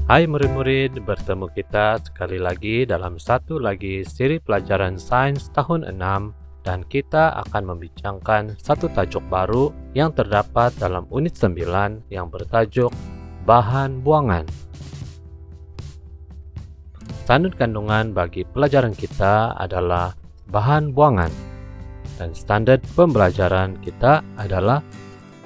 Hai murid-murid, bertemu kita sekali lagi dalam satu lagi seri pelajaran sains tahun 6 dan kita akan membincangkan satu tajuk baru yang terdapat dalam unit 9 yang bertajuk bahan buangan. Standar kandungan bagi pelajaran kita adalah bahan buangan dan standar pembelajaran kita adalah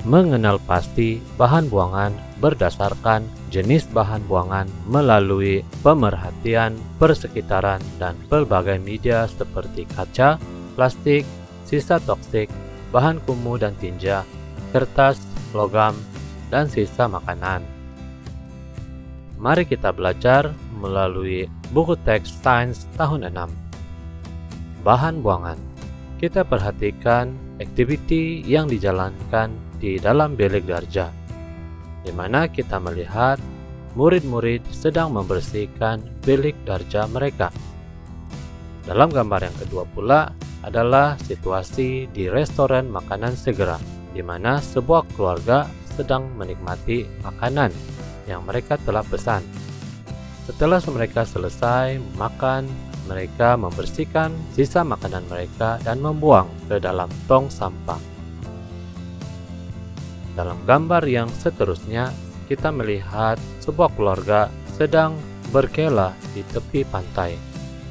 mengenal pasti bahan buangan berdasarkan jenis bahan buangan melalui pemerhatian persekitaran dan pelbagai media seperti kaca, plastik, sisa toksik, bahan kumuh dan tinja, kertas, logam, dan sisa makanan. Mari kita belajar melalui buku teks sains tahun 6. Bahan buangan. Kita perhatikan aktiviti yang dijalankan di dalam bilik darjah, di mana kita melihat murid-murid sedang membersihkan bilik darjah mereka. Dalam gambar yang kedua pula adalah situasi di restoran makanan segera, di mana sebuah keluarga sedang menikmati makanan yang mereka telah pesan. Setelah mereka selesai makan, mereka membersihkan sisa makanan mereka dan membuang ke dalam tong sampah. Dalam gambar yang seterusnya, kita melihat sebuah keluarga sedang berkela di tepi pantai.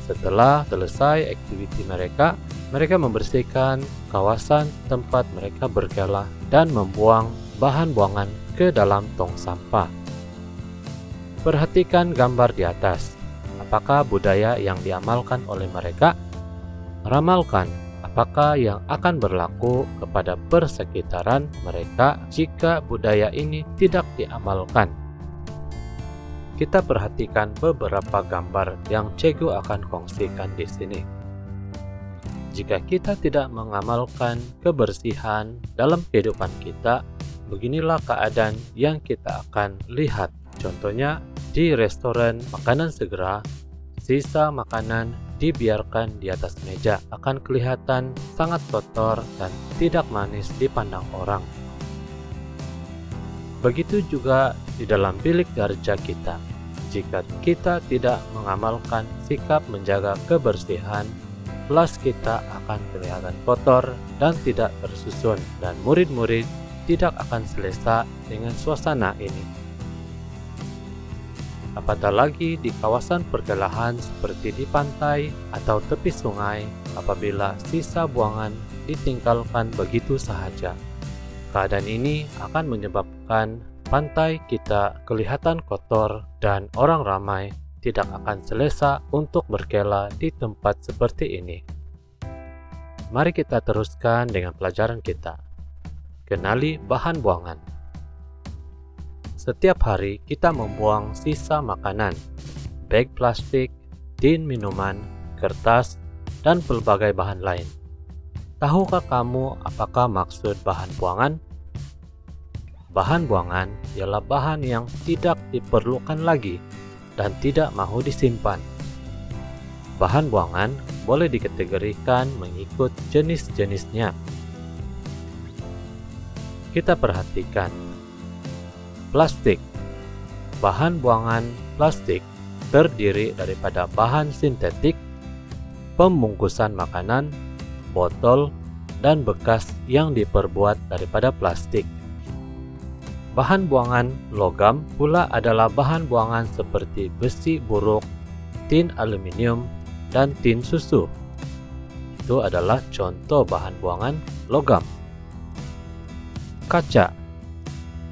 Setelah selesai aktiviti mereka, mereka membersihkan kawasan tempat mereka berkela dan membuang bahan buangan ke dalam tong sampah. Perhatikan gambar di atas. Apakah budaya yang diamalkan oleh mereka? Ramalkan apakah yang akan berlaku kepada persekitaran mereka jika budaya ini tidak diamalkan. Kita perhatikan beberapa gambar yang Cikgu akan kongsikan di sini. Jika kita tidak mengamalkan kebersihan dalam kehidupan kita, beginilah keadaan yang kita akan lihat. Contohnya, di restoran makanan segera, sisa makanan dibiarkan di atas meja akan kelihatan sangat kotor dan tidak manis dipandang orang. Begitu juga di dalam bilik darjah kita. Jika kita tidak mengamalkan sikap menjaga kebersihan, kelas kita akan kelihatan kotor dan tidak tersusun, dan murid-murid tidak akan selesa dengan suasana ini. Apatah lagi di kawasan perkelahan seperti di pantai atau tepi sungai apabila sisa buangan ditinggalkan begitu sahaja. Keadaan ini akan menyebabkan pantai kita kelihatan kotor dan orang ramai tidak akan selesa untuk berkela di tempat seperti ini. Mari kita teruskan dengan pelajaran kita. Kenali bahan buangan. Setiap hari kita membuang sisa makanan, bag plastik, tin minuman, kertas, dan pelbagai bahan lain. Tahukah kamu apakah maksud bahan buangan? Bahan buangan ialah bahan yang tidak diperlukan lagi dan tidak mau disimpan. Bahan buangan boleh dikategorikan mengikut jenis-jenisnya. Kita perhatikan. Plastik. Bahan buangan plastik terdiri daripada bahan sintetik, pembungkusan makanan, botol, dan bekas yang diperbuat daripada plastik. Bahan buangan logam pula adalah bahan buangan seperti besi buruk, tin aluminium, dan tin susu. Itu adalah contoh bahan buangan logam. Kaca.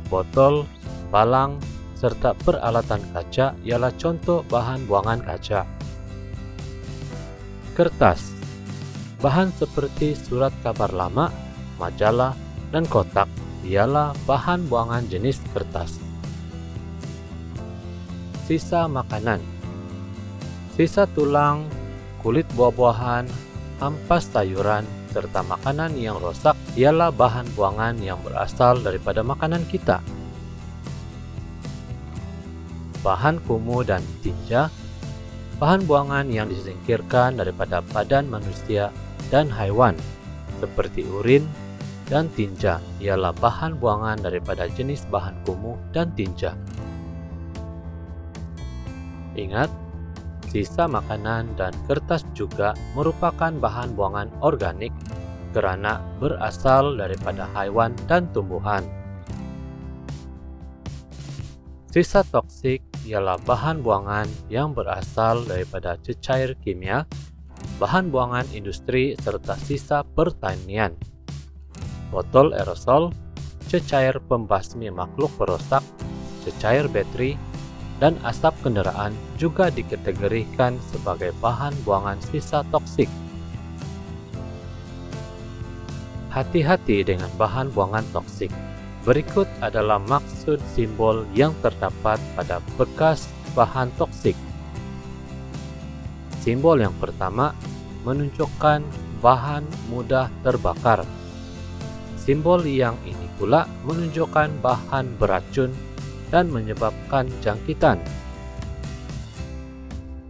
Botol, balang, serta peralatan kaca ialah contoh bahan buangan kaca. Kertas. Bahan seperti surat kabar lama, majalah, dan kotak ialah bahan buangan jenis kertas. Sisa makanan. Sisa tulang, kulit buah-buahan, ampas sayuran, serta makanan yang rusak ialah bahan buangan yang berasal daripada makanan kita. Bahan kumuh dan tinja, bahan buangan yang disingkirkan daripada badan manusia dan haiwan, seperti urin dan tinja ialah bahan buangan daripada jenis bahan kumuh dan tinja. Ingat, sisa makanan dan kertas juga merupakan bahan buangan organik karena berasal daripada haiwan dan tumbuhan. Sisa toksik ialah bahan buangan yang berasal daripada cecair kimia, bahan buangan industri serta sisa pertanian. Botol aerosol, cecair pembasmi makhluk perusak, cecair baterai, dan asap kendaraan juga dikategorikan sebagai bahan buangan sisa toksik. Hati-hati dengan bahan buangan toksik. Berikut adalah maksud simbol yang terdapat pada bekas bahan toksik. Simbol yang pertama menunjukkan bahan mudah terbakar. Simbol yang ini pula menunjukkan bahan beracun dan menyebabkan jangkitan.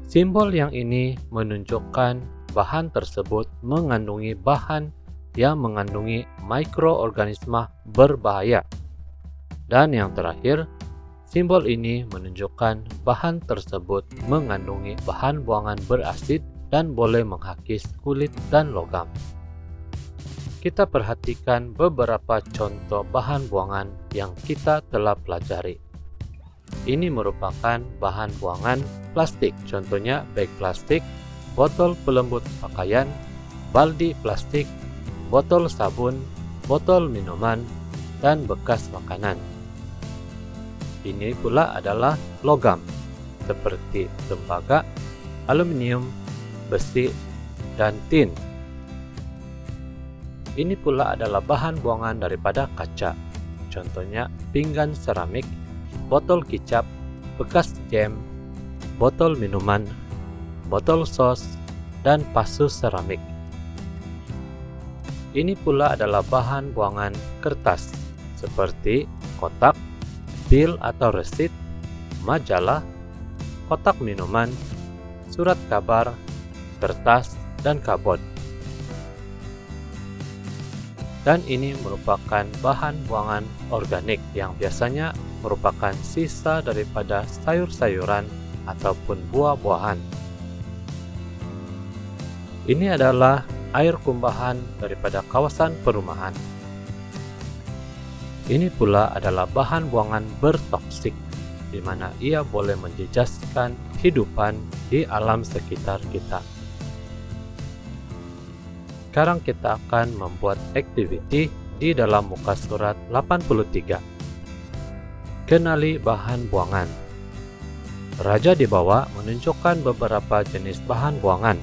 Simbol yang ini menunjukkan bahan tersebut mengandungi bahan yang mengandungi mikroorganisme berbahaya. Dan yang terakhir, simbol ini menunjukkan bahan tersebut mengandungi bahan buangan berasid dan boleh menghakis kulit dan logam. Kita perhatikan beberapa contoh bahan buangan yang kita telah pelajari. Ini merupakan bahan buangan plastik, contohnya bag plastik, botol pelembut pakaian, baldi plastik, botol sabun, botol minuman, dan bekas makanan. Ini pula adalah logam, seperti tembaga, aluminium, besi, dan tin. Ini pula adalah bahan buangan daripada kaca, contohnya pinggan seramik, botol kicap, bekas jam, botol minuman, botol sos, dan pasu seramik. Ini pula adalah bahan buangan kertas, seperti kotak, bil atau resit, majalah, kotak minuman, surat kabar, kertas, dan kabot. Dan ini merupakan bahan buangan organik yang biasanya merupakan sisa daripada sayur-sayuran ataupun buah-buahan. Ini adalah air kumbahan daripada kawasan perumahan. Ini pula adalah bahan buangan bertoksik, di mana ia boleh menjejaskan kehidupan di alam sekitar kita. Sekarang kita akan membuat activity di dalam muka surat 83. Kenali bahan buangan. Raja di bawah menunjukkan beberapa jenis bahan buangan.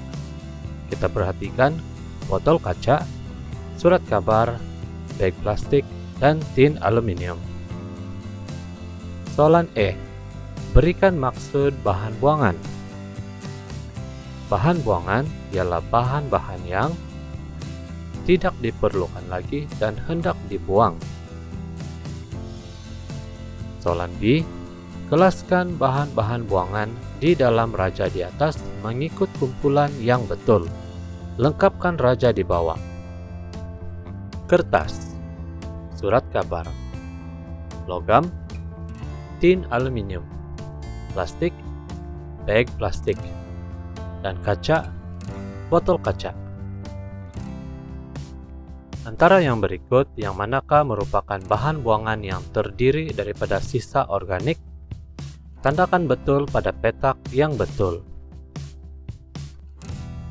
Kita perhatikan botol kaca, surat kabar, bag plastik, dan tin aluminium. Soalan E. Berikan maksud bahan buangan. Bahan buangan ialah bahan-bahan yang tidak diperlukan lagi dan hendak dibuang. Soalan B. Kelaskan bahan-bahan buangan di dalam raja di atas mengikut kumpulan yang betul. Lengkapkan raja di bawah. Kertas, surat kabar, logam, tin aluminium, plastik, bag plastik, dan kaca, botol kaca. Antara yang berikut, yang manakah merupakan bahan buangan yang terdiri daripada sisa organik? Tandakan betul pada petak yang betul.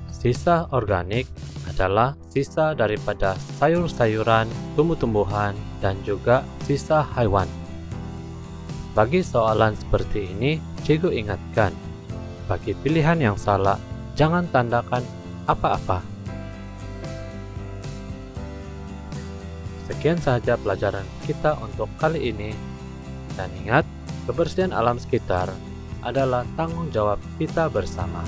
Sisa organik adalah sisa daripada sayur-sayuran, tumbuh-tumbuhan, dan juga sisa haiwan. Bagi soalan seperti ini, cikgu ingatkan, bagi pilihan yang salah, jangan tandakan apa-apa. Sekian sahaja pelajaran kita untuk kali ini, dan ingat, kebersihan alam sekitar adalah tanggung jawab kita bersama.